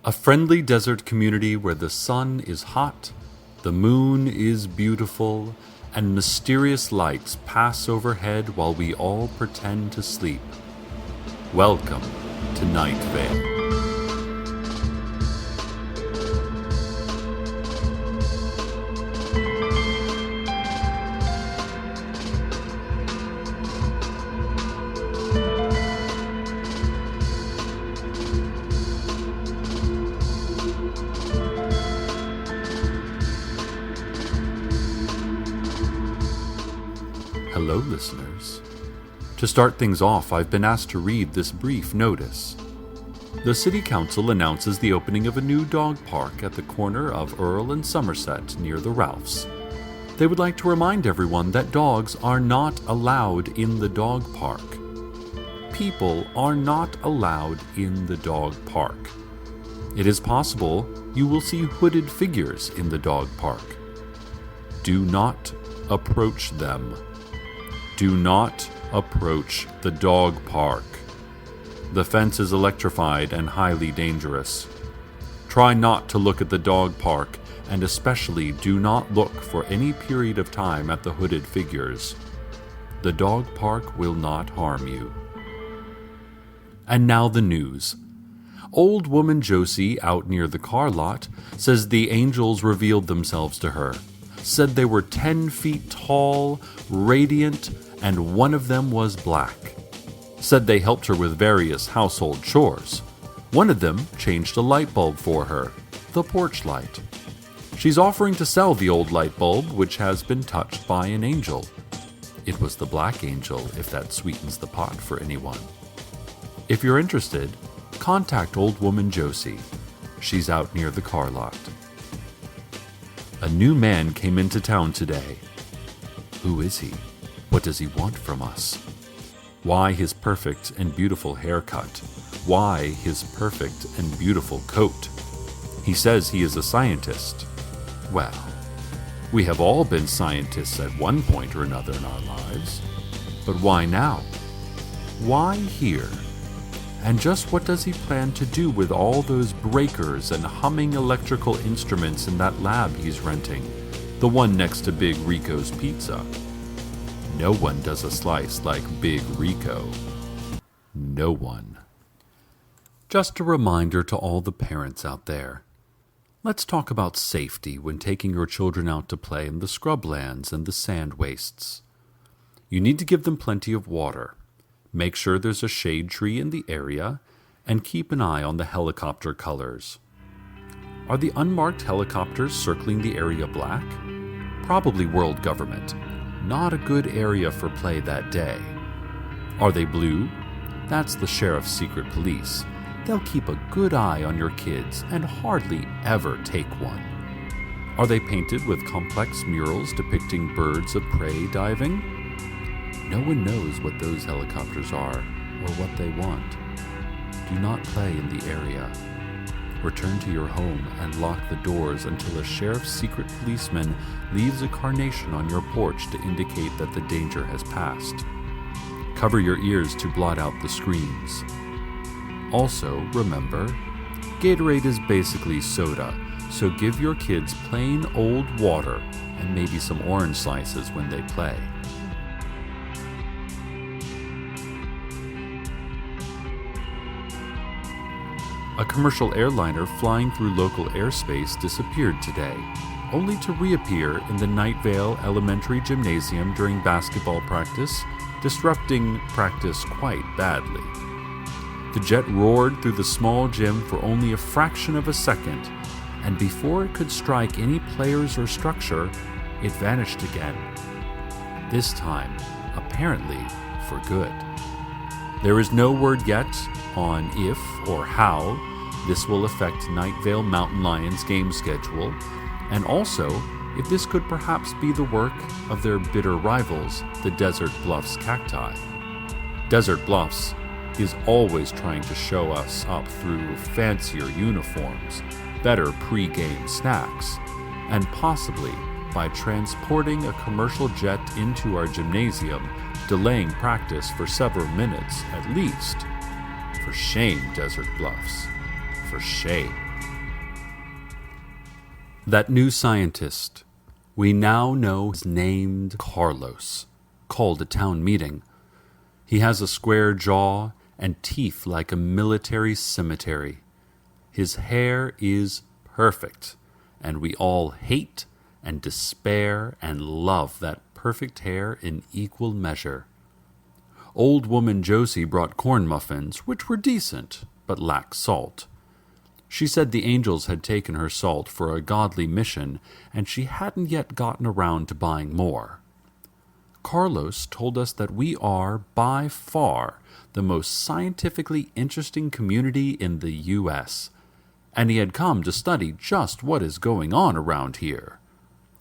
A friendly desert community where the sun is hot, the moon is beautiful, and mysterious lights pass overhead while we all pretend to sleep. Welcome to Night Vale. Hello, listeners. To start things off, I've been asked to read this brief notice. The City Council announces the opening of a new dog park at the corner of Earl and Somerset near the Ralphs. They would like to remind everyone that dogs are not allowed in the dog park. People are not allowed in the dog park. It is possible you will see hooded figures in the dog park. Do not approach them. Do not approach the dog park. The fence is electrified and highly dangerous. Try not to look at the dog park, and especially do not look for any period of time at the hooded figures. The dog park will not harm you. And now the news. Old woman Josie, out near the car lot, says the angels revealed themselves to her. Said they were 10 feet tall, radiant, and one of them was black. Said they helped her with various household chores. One of them changed a light bulb for her, the porch light. She's offering to sell the old light bulb, which has been touched by an angel. It was the black angel, if that sweetens the pot for anyone. If you're interested, contact old woman Josie. She's out near the car lot. A new man came into town today. Who is he? What does he want from us? Why his perfect and beautiful haircut? Why his perfect and beautiful coat? He says he is a scientist. Well, we have all been scientists at one point or another in our lives. But why now? Why here? And just what does he plan to do with all those breakers and humming electrical instruments in that lab he's renting? The one next to Big Rico's Pizza. No one does a slice like Big Rico. No one. Just a reminder to all the parents out there. Let's talk about safety when taking your children out to play in the scrublands and the sand wastes. You need to give them plenty of water. Make sure there's a shade tree in the area, and keep an eye on the helicopter colors. Are the unmarked helicopters circling the area black? Probably world government. Not a good area for play that day. Are they blue? That's the sheriff's secret police. They'll keep a good eye on your kids and hardly ever take one. Are they painted with complex murals depicting birds of prey diving? No one knows what those helicopters are or what they want. Do not play in the area. Return to your home and lock the doors until a sheriff's secret policeman leaves a carnation on your porch to indicate that the danger has passed. Cover your ears to blot out the screams. Also, remember, Gatorade is basically soda, so give your kids plain old water and maybe some orange slices when they play. A commercial airliner flying through local airspace disappeared today, only to reappear in the Night Vale Elementary Gymnasium during basketball practice, disrupting practice quite badly. The jet roared through the small gym for only a fraction of a second, and before it could strike any players or structure, it vanished again. This time, apparently, for good. There is no word yet on if or how this will affect Night Vale Mountain Lions' game schedule, and also if this could perhaps be the work of their bitter rivals, the Desert Bluffs Cacti. Desert Bluffs is always trying to show us up through fancier uniforms, better pre-game snacks, and possibly by transporting a commercial jet into our gymnasium, delaying practice for several minutes at least. For shame, Desert Bluffs. For shame. That new scientist, we now know is named Carlos, called a town meeting. He has a square jaw and teeth like a military cemetery. His hair is perfect, and we all hate and despair and love that perfect hair in equal measure. Old woman Josie brought corn muffins, which were decent, but lacked salt. She said the angels had taken her salt for a godly mission, and she hadn't yet gotten around to buying more. Carlos told us that we are, by far, the most scientifically interesting community in the U.S., and he had come to study just what is going on around here.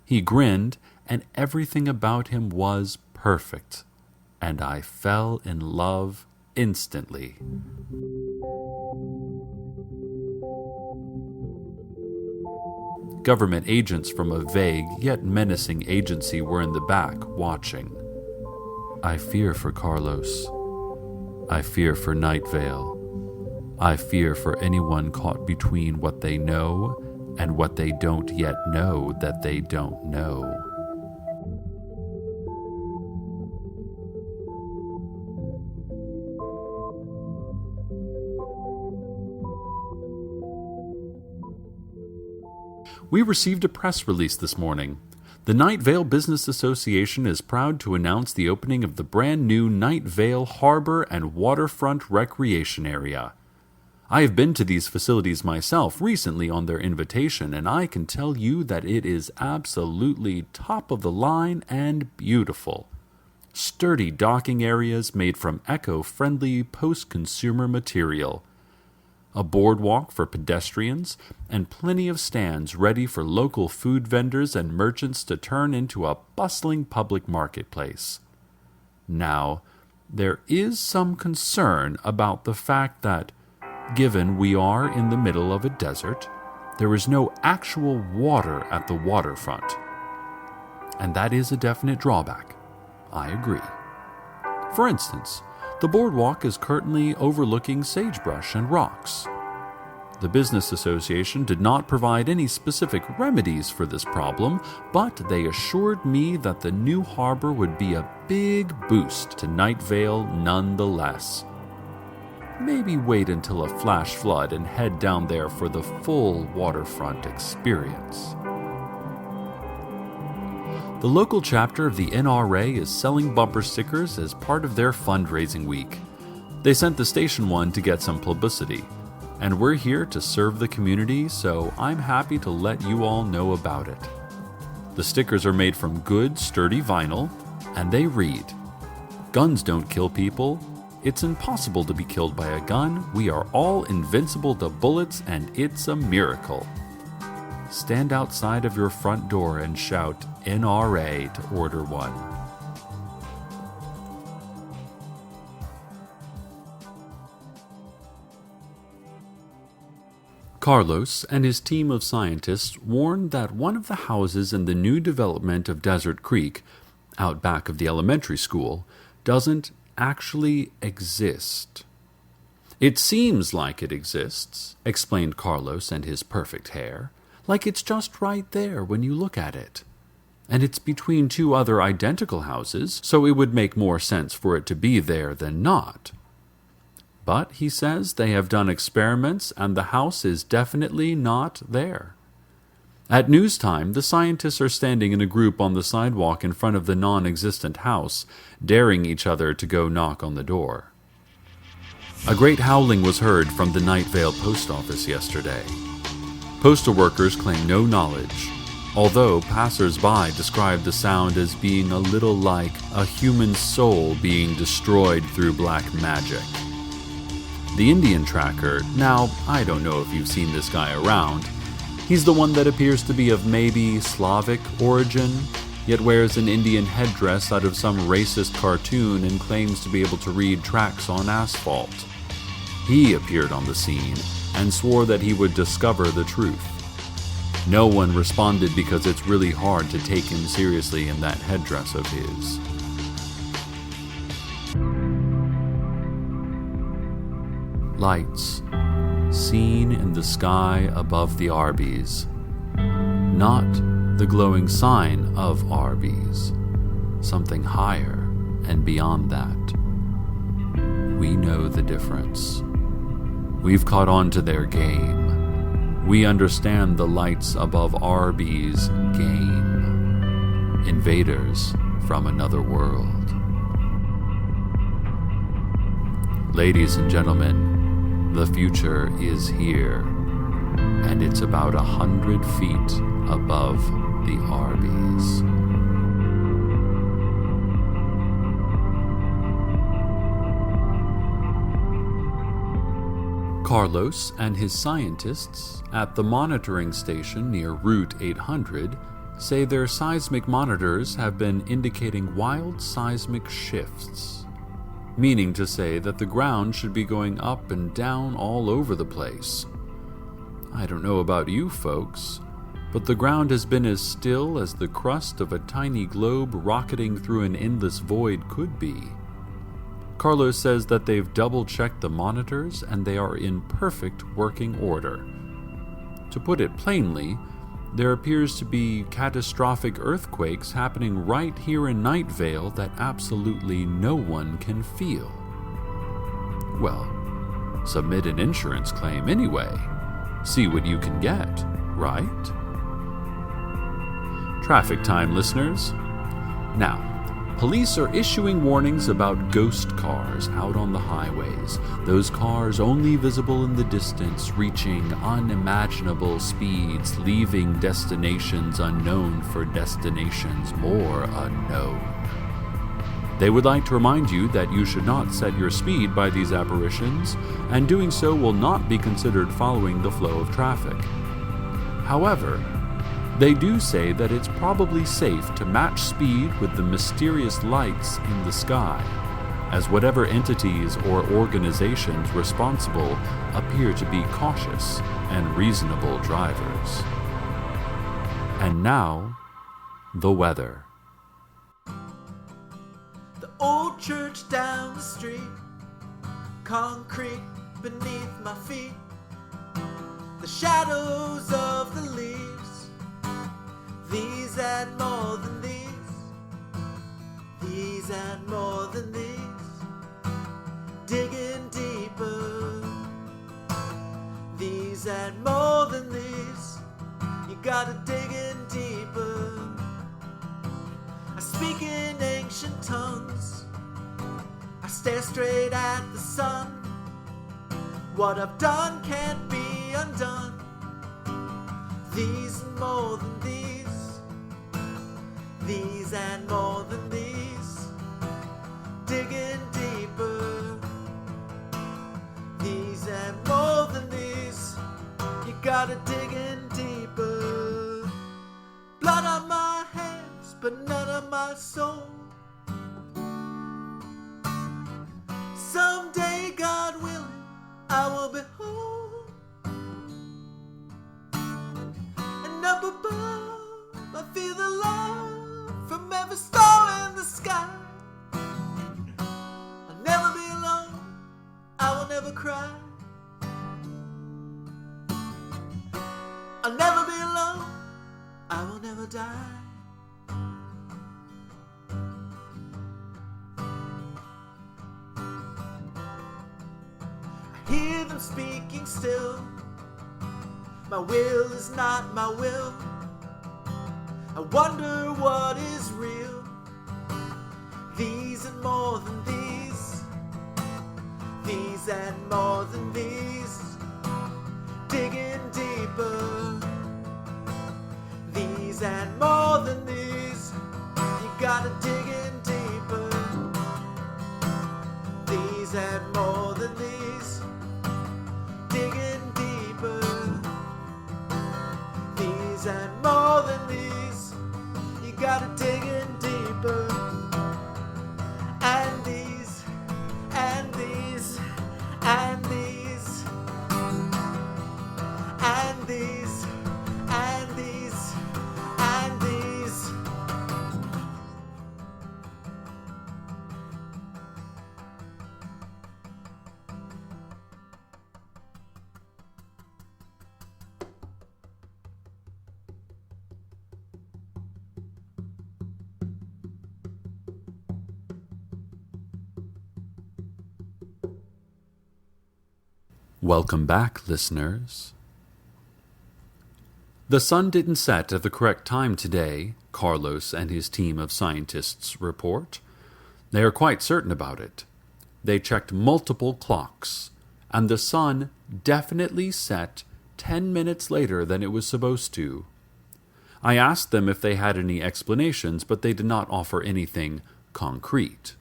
He grinned, and everything about him was perfect, and I fell in love instantly. Government agents from a vague yet menacing agency were in the back, watching. I fear for Carlos. I fear for Night Vale. I fear for anyone caught between what they know and what they don't yet know that they don't know. We received a press release this morning. The Night Vale Business Association is proud to announce the opening of the brand new Night Vale Harbor and Waterfront Recreation Area. I have been to these facilities myself recently on their invitation, and I can tell you that it is absolutely top of the line and beautiful. Sturdy docking areas made from eco-friendly post-consumer material. A boardwalk for pedestrians, and plenty of stands ready for local food vendors and merchants to turn into a bustling public marketplace. Now, there is some concern about the fact that, given we are in the middle of a desert, there is no actual water at the waterfront. And that is a definite drawback. I agree. For instance, the boardwalk is currently overlooking sagebrush and rocks. The Business Association did not provide any specific remedies for this problem, but they assured me that the new harbor would be a big boost to Night Vale nonetheless. Maybe wait until a flash flood and head down there for the full waterfront experience. The local chapter of the NRA is selling bumper stickers as part of their fundraising week. They sent the station one to get some publicity, and we're here to serve the community, so I'm happy to let you all know about it. The stickers are made from good, sturdy vinyl, and they read, "Guns don't kill people. It's impossible to be killed by a gun. We are all invincible to bullets, and it's a miracle." Stand outside of your front door and shout NRA to order one. Carlos and his team of scientists warned that one of the houses in the new development of Desert Creek, out back of the elementary school, doesn't actually exist. "It seems like it exists," explained Carlos and his perfect hair. "Like it's just right there when you look at it. And it's between two other identical houses, so it would make more sense for it to be there than not. But, he says, they have done experiments and the house is definitely not there." At news time, the scientists are standing in a group on the sidewalk in front of the non-existent house, daring each other to go knock on the door. A great howling was heard from the Night Vale post office yesterday. Postal workers claim no knowledge, although passers-by describe the sound as being a little like a human soul being destroyed through black magic. The Indian tracker, now, I don't know if you've seen this guy around. He's the one that appears to be of maybe Slavic origin, yet wears an Indian headdress out of some racist cartoon and claims to be able to read tracks on asphalt. He appeared on the scene and swore that he would discover the truth. No one responded because it's really hard to take him seriously in that headdress of his. Lights, seen in the sky above the Arby's. not the glowing sign of Arby's, something higher and beyond that. We know the difference. We've caught on to their game. We understand the lights above Arby's game. Invaders from another world. Ladies and gentlemen, the future is here, and it's about 100 feet above the Arby's. Carlos and his scientists at the monitoring station near Route 800 say their seismic monitors have been indicating wild seismic shifts, meaning to say that the ground should be going up and down all over the place. I don't know about you folks, but the ground has been as still as the crust of a tiny globe rocketing through an endless void could be. Carlos says that they've double-checked the monitors and they are in perfect working order. To put it plainly, there appears to be catastrophic earthquakes happening right here in Night Vale that absolutely no one can feel. Well, submit an insurance claim anyway. See what you can get, right? Traffic time, listeners. Now, police are issuing warnings about ghost cars out on the highways. Those cars only visible in the distance, reaching unimaginable speeds, leaving destinations unknown for destinations more unknown. They would like to remind you that you should not set your speed by these apparitions, and doing so will not be considered following the flow of traffic. However, they do say that it's probably safe to match speed with the mysterious lights in the sky, as whatever entities or organizations responsible appear to be cautious and reasonable drivers. And now, the weather. The old church down the street, concrete beneath my feet, the shadows of the leaves. These and more than these and more than these, digging deeper. These and more than these, you gotta dig in deeper. I speak in ancient tongues, I stare straight at the sun. What I've done can't be undone. These and more than these and more than these, digging deeper. These and more than these, you gotta dig in deeper. Blood on my hands, but none of my soul. Someday, God willing, I will be whole. And up above, I feel the love from every star in the sky. I'll never be alone, I will never cry. I'll never be alone, I will never die. I hear them speaking still. My will is not my will. I wonder what is real. These and more than these and more than these, digging deeper. These and more than these, you gotta dig in deeper. These and more than these, digging deeper. These and more than these, you gotta dig in deeper. And these, and these, and these, and these, and these, and these. Welcome back, listeners. The sun didn't set at the correct time today, Carlos and his team of scientists report. They are quite certain about it. They checked multiple clocks, and the sun definitely set 10 minutes later than it was supposed to. I asked them if they had any explanations, but they did not offer anything concrete.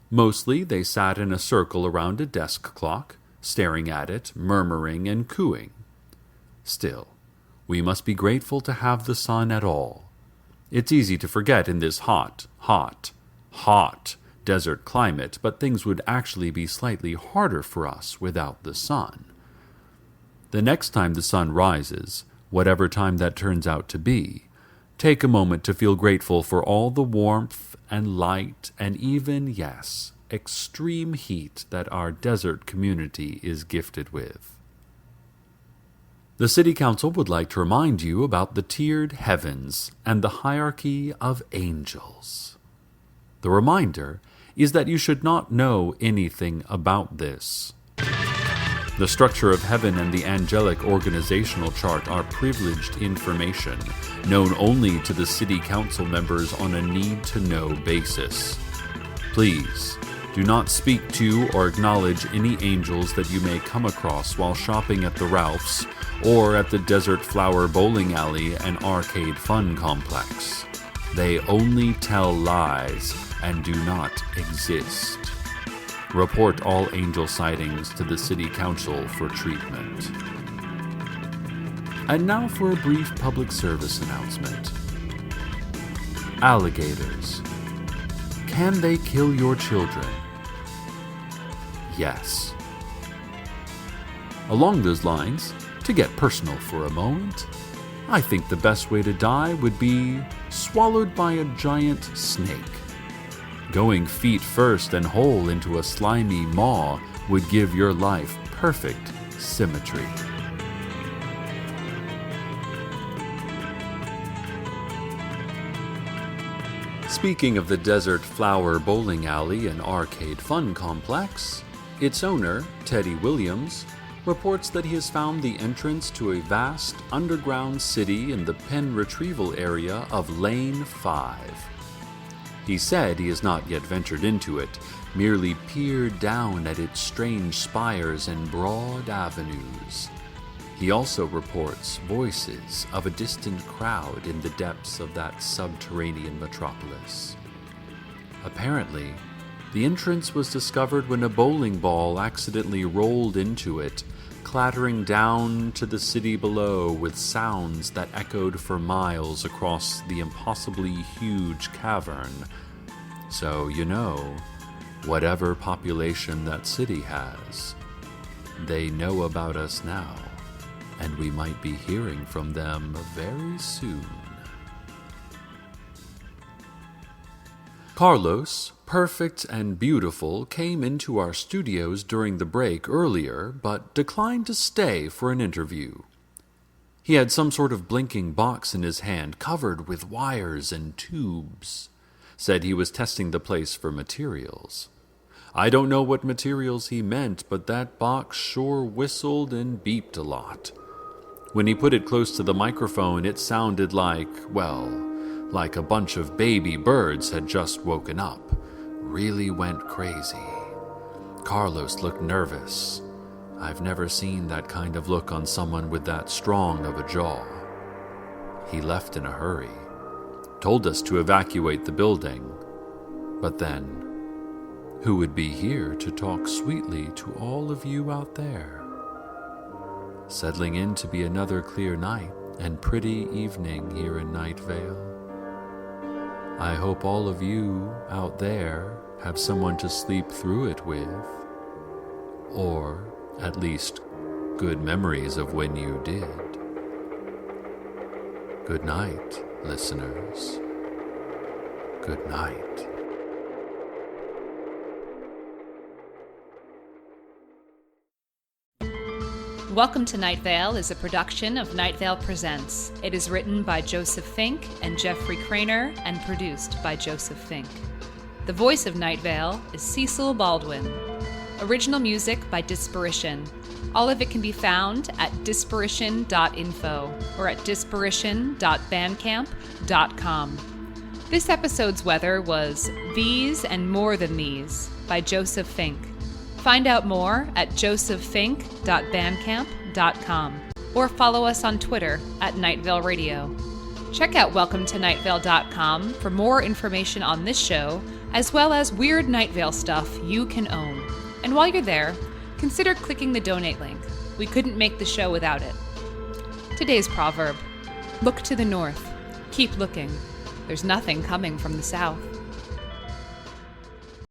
Mostly they sat in a circle around a desk clock, staring at it, murmuring and cooing. Still, we must be grateful to have the sun at all. It's easy to forget in this hot desert climate, but things would actually be slightly harder for us without the sun. The next time the sun rises, whatever time that turns out to be, take a moment to feel grateful for all the warmth and light and even, yes, extreme heat that our desert community is gifted with. The City Council would like to remind you about the tiered heavens and the hierarchy of angels. The reminder is that you should not know anything about this. The structure of heaven and the angelic organizational chart are privileged information, known only to the City Council members on a need-to-know basis. Please, do not speak to or acknowledge any angels that you may come across while shopping at the Ralph's or at the Desert Flower Bowling Alley and Arcade Fun Complex. They only tell lies and do not exist. Report all angel sightings to the City Council for treatment. And now for a brief public service announcement. Alligators. Can they kill your children? Yes. Along those lines, to get personal for a moment, I think the best way to die would be swallowed by a giant snake. Going feet first and whole into a slimy maw would give your life perfect symmetry. Speaking of the Desert Flower Bowling Alley and Arcade Fun Complex, its owner, Teddy Williams, reports that he has found the entrance to a vast underground city in the pen retrieval area of Lane 5. He said he has not yet ventured into it, merely peered down at its strange spires and broad avenues. He also reports voices of a distant crowd in the depths of that subterranean metropolis. Apparently, the entrance was discovered when a bowling ball accidentally rolled into it, clattering down to the city below with sounds that echoed for miles across the impossibly huge cavern. So, whatever population that city has, they know about us now, and we might be hearing from them very soon. Carlos, perfect and beautiful, came into our studios during the break earlier, but declined to stay for an interview. He had some sort of blinking box in his hand, covered with wires and tubes. Said he was testing the place for materials. I don't know what materials he meant, but that box sure whistled and beeped a lot. When he put it close to the microphone, it sounded like a bunch of baby birds had just woken up. Really went crazy. Carlos looked nervous. I've never seen that kind of look on someone with that strong of a jaw. He left in a hurry. Told us to evacuate the building. But then, who would be here to talk sweetly to all of you out there? Settling in to be another clear night and pretty evening here in Night Vale. I hope all of you out there have someone to sleep through it with, or at least good memories of when you did. Good night, listeners. Good night. Welcome to Night Vale is a production of Night Vale Presents. It is written by Joseph Fink and Jeffrey Craner and produced by Joseph Fink. The voice of Night Vale is Cecil Baldwin. Original music by Disparition. All of it can be found at disparition.info or at disparition.bandcamp.com. This episode's weather was These and More Than These by Joseph Fink. Find out more at josephfink.bandcamp.com or follow us on Twitter at Night Vale Radio. Check out welcometonightvale.com for more information on this show, as well as weird Night Vale stuff you can own. And while you're there, consider clicking the donate link. We couldn't make the show without it. Today's proverb: look to the north. Keep looking. There's nothing coming from the south.